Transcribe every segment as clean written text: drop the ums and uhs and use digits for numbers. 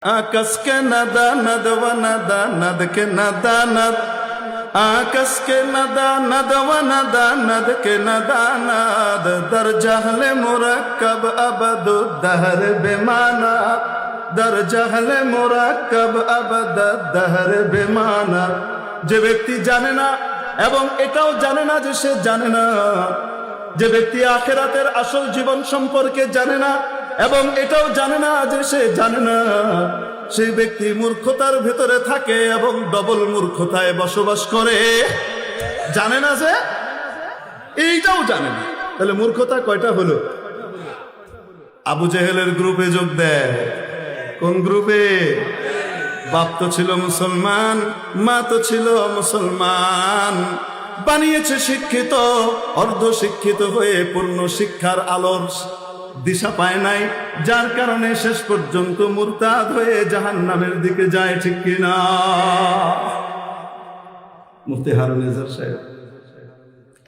आकस के नदा नद व नदा नद के नदा नद आकस के नदा नद व नदा नद के नदा नद दर जहले मुरक्कब अबद दहर बेमाना दर जहले मुरक्कब अबद दहर बेमाना। যে ব্যক্তি জানে না এবং এটাও জানে না যে সে জানে না, যে ব্যক্তি আখিরাতের আসল জীবন সম্পর্কে জানে না এবং এটাও জানে না যে সে জানে না, সেই ব্যক্তি মূর্খতার ভেতরে থাকে এবং ডবল মূর্খতায় বসবাস করে। জানে না যে এইটাও জানে না, তাহলে মূর্খতা কয়টা হলো? আবু জেহেলের গ্রুপে যোগ দেয়। কোন গ্রুপে? বাপ তো ছিল মুসলমান, মা তো ছিল মুসলমান, বানিয়েছে শিক্ষিত, অর্ধ শিক্ষিত হয়ে পূর্ণ শিক্ষার আলোর দিশা পায় নাই, যার কারণে শেষ পর্যন্ত মুরতাদ হয়ে জাহান্নামের দিকে যায়। ঠিক কিনা? মুফতি হারুন নিজার সাহেব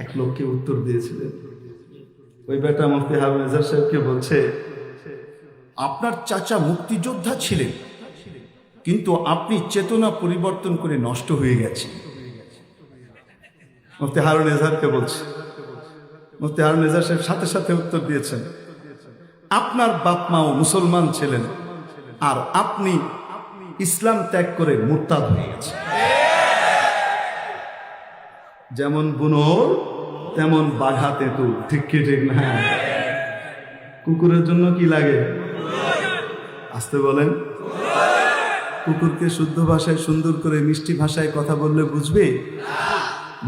এক লোককে উত্তর দিয়েছিলেন। ওই বেটা মুফতি হারুন নিজার সাহেবকে বলছে, আপনার চাচা মুক্তিযোদ্ধা ছিলেন, কিন্তু আপনি চেতনা পরিবর্তন করে নষ্ট হয়ে গেছে। মুফতি হারুন নিজারকে বলছে। মুফতি হারুন নিজার সাহেব সাথে সাথে উত্তর দিয়েছেন, আপনার বাপ মাও মুসলমান ছিলেন আর আপনি ইসলাম ত্যাগ করে মুরতাদ হয়ে গেছেন। যেমন বুনোর তেমন বাঘা তেঁতুল। ঠিক কি ঠিক না? কুকুরের জন্য কি লাগে? আসতে বলেন। কুকুরকে শুদ্ধ ভাষায় সুন্দর করে মিষ্টি ভাষায় কথা বললে বুঝবে?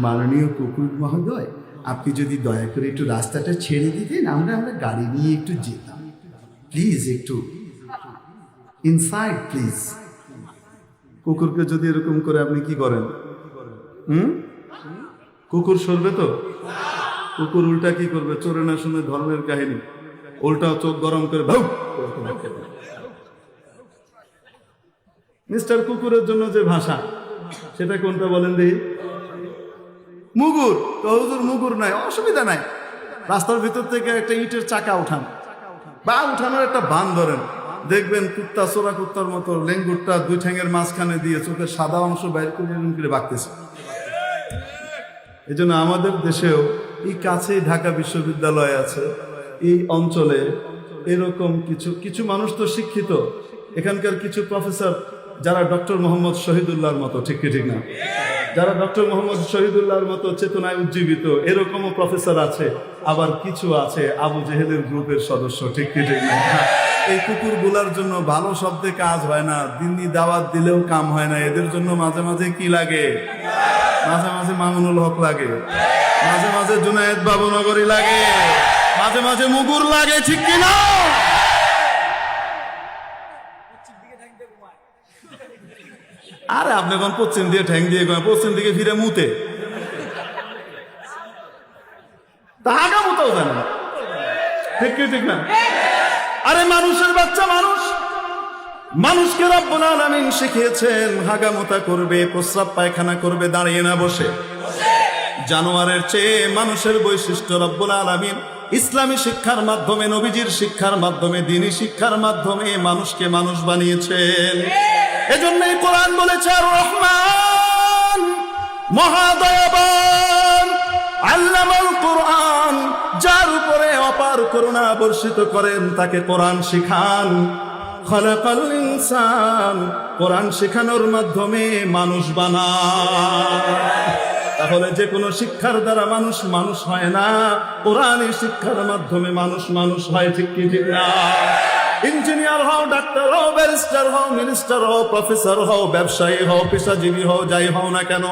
মাননীয় কুকুর মহোদয়, আপনি যদি দয়া করে একটু রাস্তাটা ছেড়ে দিতেন, আমরা গাড়ি নিয়ে একটু যেতাম, প্লিজ একটু ইনসাইড প্লিজ। কুকুরকে যদি এরকম করে আপনি কি করেন? কুকুর সরবে তো? কুকুর উল্টা কি করবে? চোরে না শুনে ধর্মের কাহিনী, উল্টা চোখ গরম করে ভাউ। মিস্টার কুকুরের জন্য যে ভাষা, সেটা কোনটা বলেন দেখি? মুগুর। তো হুজুর মুগুর নাই, অসুবিধা নাই, রাস্তার ভিতর থেকে একটা ইটের চাকা উঠান বা উঠানোর একটা বান ধরেন, দেখবেন কুত্তা চোরা কুত্তার মতো লেঙ্গুরটা দুই ঠ্যাঙের মাঝখানে দিয়ে চোখের সাদা অংশ বাইর করে বাঁকতেছে। এই জন্য আমাদের দেশেও এই কাছেই ঢাকা বিশ্ববিদ্যালয় আছে, এই অঞ্চলে এরকম কিছু মানুষ তো শিক্ষিত, এখানকার কিছু প্রফেসর যারা ডক্টর মোহাম্মদ শহীদুল্লাহর মতো, ঠিক কি ঠিক না? যারা ডক্টর মোহাম্মদ শহীদুল্লাহর মতো চেতনায় উজ্জীবিত, এরকমও প্রফেসর আছে। আবার কিছু আছে আবু জেহেলের গ্রুপের সদস্য, ঠিক কি ঠিক না? এই কুকুরগুলার জন্য ভালো শব্দে কাজ হয় না, দিনই দাওয়াত দিলেও কাম হয় না। এদের জন্য মাঝে মাঝে কি লাগে? মাঝে মাঝে মামুনুল হক লাগে, মাঝে মাঝে জুনায়েদ বাবুনগরী লাগে, মাঝে মাঝে মুগুর লাগে। ঠিক কিনা? আরে আপনি এখন পশ্চিম দিয়ে ঠ্যাং দিয়ে পশ্চিম দিকে ফিরে মুতে, তাহাগা মুতেও জানে না। ঠিক কি ঠিক না? আরে মানুষের বাচ্চা মানুষকে রব্বুল আলামিন শিখিয়েছেন হাগামোতা করবে, প্রস্রাব পায়খানা করবে দাঁড়িয়ে না বসে। জানোয়ারের চেয়ে মানুষের বৈশিষ্ট্য রব্বুল আলামিন ইসলামী শিক্ষার মাধ্যমে, নবীজির শিক্ষার মাধ্যমে, দ্বীনি শিক্ষার মাধ্যমে মানুষকে মানুষ বানিয়েছেন। এজন্যই কোরআন বলেছে আর রহমান মহাদয়াবান আল্লামাল কোরআন, যার উপরে অপার করুণা বর্ষিত করেন তাকে কোরআন শিখান। খলাকাল ইনসান, কোরআন শেখানোর মাধ্যমে মানুষ বানায়। তাহলে যে কোনো শিক্ষার দ্বারা মানুষ মানুষ হয় না, কোরআনের শিক্ষার মাধ্যমে মানুষ মানুষ হয়। ঠিক কি ঠিক না? ইঞ্জিনিয়ার হও, ডাক্তার হও, ব্যারিস্টার হও, মিনিস্টার হও, প্রফেসর হও, ব্যবসায়ী হও, পেশাজীবী হও, যাই হও না কেন,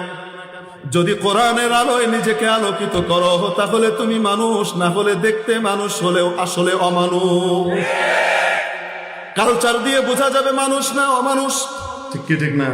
যদি কোরআনের আলোয় নিজেকে আলোকিত করো, তাহলে তুমি মানুষ। না হলে দেখতে মানুষ হলেও আসলে অমানুষ। কালচার দিয়ে বোঝা যাবে মানুষ না অমানুষ। ঠিক কি ঠিক না?